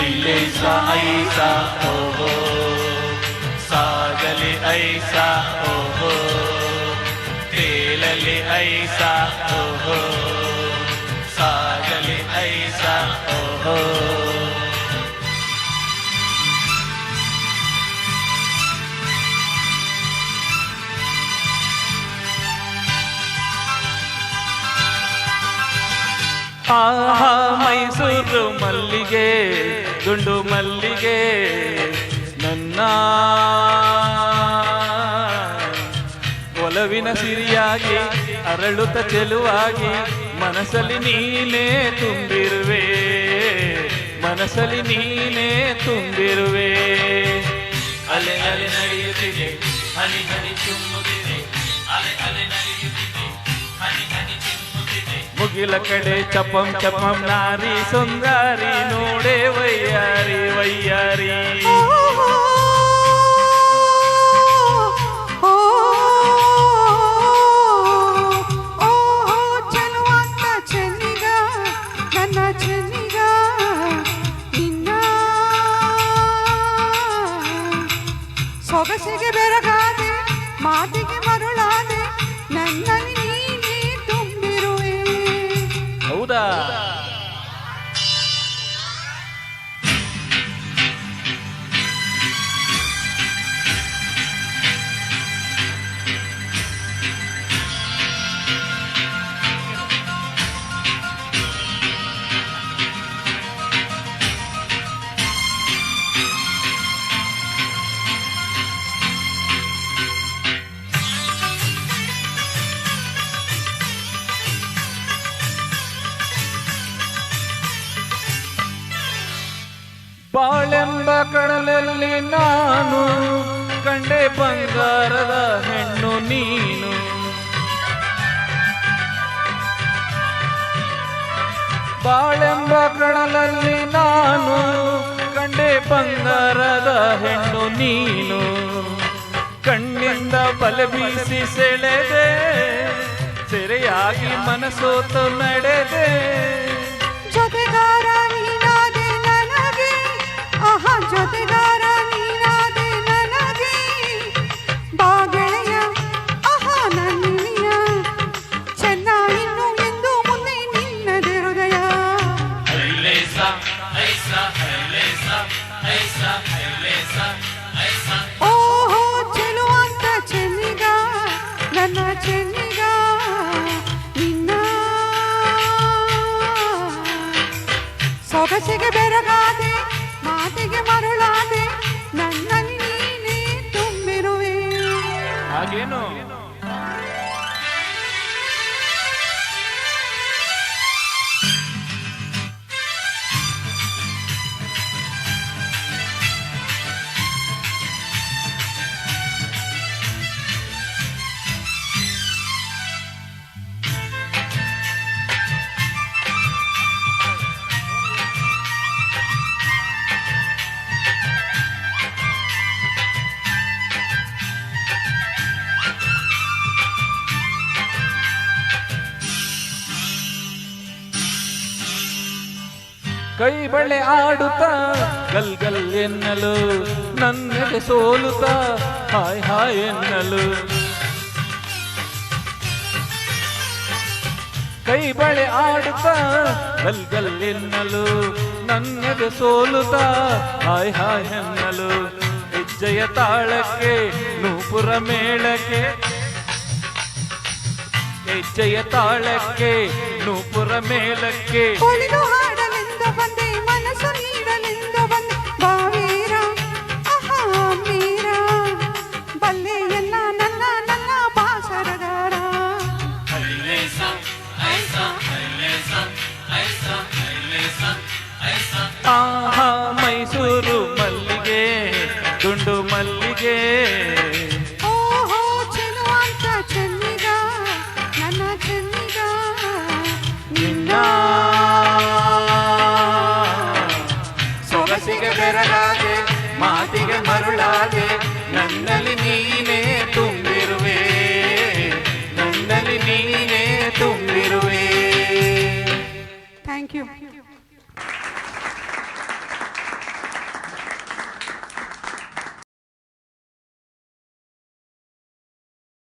ಐಲೇಸಾ ಐಸಾ ಓಹೋ ಸಾಗಲಿ ಐಸಾ ಓಹೋ ತೇಲಲಿ ಐಸಾ ಓಹೋ ಸಾಗಲಿ ಐಸಾ ಓಹೋ ಆಹಾ ಮೈಸೂರು ಮಲ್ಲಿಗೆ ದುಂಡು ಮಲ್ಲಿಗೆ ನನ್ನ ಒಲವಿನ ಸಿರಿಯಾಗಿ ಅರಳುತ್ತ ಚೆಲುವಾಗಿ ಮನಸ್ಸಲ್ಲಿ ನೀನೇ ತುಂಬಿರುವೆ ಮನಸ್ಸಲ್ಲಿ ನೀನೇ ತುಂಬಿರುವೆ ಅಲೆ ಅಲೆ ನಡೆಯುತ್ತಿದೆ ಹನಿ ಹನಿ ಚುಮ್ಮುತ್ತಿದೆ ಅಲೆ ಅಲೆ ನಡೆಯುತ್ತಿದೆ ಹನಿ ಹನಿ ಮುಗಿಲ ಕಡೆ ಚಪಂ ಚಪಂ ನಾರಿ ಸುಂದರಿ ನೋಡೆ ವಯ್ಯಾರಿ ವಯ್ಯಾರಿ ಚೆಲುವಂತ ಚೆನ್ನಿಗ ನನ್ನ ಚೆನ್ನಿಗ ನಿನ್ನ ಸೊಗಸಿಗೆ ಬೆರಗಾದೆ ಮಾತಿಗೆ ಮರುಳಾದೆ ನನ್ನಲ್ಲಿ ನೀನೇ ತುಂಬಿರುವೆ ಹೌದಾ ಬಾಳೆಂಬ ಕಡಲಲ್ಲಿ ನಾನು ಕಂಡೆ ಬಂಗಾರದ ಹೆಣ್ಣು ನೀನು ಬಾಳೆಂಬ ಕಡಲಲ್ಲಿ ನಾನು ಕಂಡೆ ಬಂಗಾರದ ಹೆಣ್ಣು ನೀನು ಕಣ್ಣಿಂದ ಬಲೆ ಬೀಸಿ ಸೆಳೆದೆ ಸೆರೆಯಾಗಿ ಮನಸೋತು ನಡೆದೆ ಜೊತೆಗಾರ ನೀನಾದೆ ನನಗೆ ಆಹಾ ಜೊತೆಗಾರ ನೀನಾದೆ ನನಗೆ ಬಾಗೆಳೆಯ ಆಹಾ ನನ್ನಿಯ ಚೆನ್ನ ಇನ್ನು ಎಂದು ಮುಂದೆ ನಿನ್ನದೆ ಹೃದಯ ಐಲೇಸಾ ಐಸಾ ಐಲೇಸಾ ಐಸಾ ಐಲೇಸಾ ಐಸಾ ಓಹೋ ಚೆಲುವಂತ ಚೆನ್ನಿಗ ನನ್ನ ಚೆನ್ನಿಗ ನಿನ್ನ ಸೊಗಸಿಗೆ ಬೆರಗಾದೆ ಮಾತಿಗೆ ಮರುಳಾದೆ ನನ್ನಲ್ಲಿ ನೀನೇ ತುಂಬಿರುವೆ ಹಾಗೇನು ಕೈ ಬಳೆ ಆಡುತ್ತಾ ಗಲ್ ಗಲ್ ಎನ್ನಲು ನನ್ನೆದೆ ಸೋಲುತ್ತಾ ಹಾಯ್ ಹಾಯ್ ಎನ್ನಲು ಕೈ ಬಳೆ ಆಡುತ್ತಾ ಗಲ್ ಗಲ್ ಎನ್ನಲು ನನ್ನೆದೆ ಸೋಲುತ್ತಾ ಹಾಯ್ ಹಾಯ್ ಎನ್ನಲು ಹೆಜ್ಜೆಯ ತಾಳಕ್ಕೆ ನೂಪುರ ಮೇಳಕ್ಕೆ ಹೆಜ್ಜೆಯ ತಾಳಕ್ಕೆ ನೂಪುರ ಮೇಳಕ್ಕೆ ಒಲಿದು ಹಾಡಲೆಂದು ಬಂದೆ ಮನಸ್ಸು ನೀಡಲೆಂದು ಬಂದೆ ಬಾವೀರ ಆಹಾ ಮೀರ ಬಲ್ಲೆ ಎಲ್ಲ ನನ್ನ ನನ್ನ ಬಾಸರಗಾರ ಐಲೇಸಾ ಐಸಾ ಐಲೇಸಾ ಐಸಾ ಐಲೇಸಾ ಐಸಾ ಆಹಾ ಮೈಸೂರು ಮಲ್ಲಿಗೆ ದುಂಡು ಮಲ್ಲಿಗೆ ಓಹೋ ಚೆಲುವಂತ ಚೆನ್ನಿಗ ನನ್ನ ಚೆನ್ನಿಗ ನಿನ್ನ ಸೊಗಸಿಗೆ ಬೆರಗ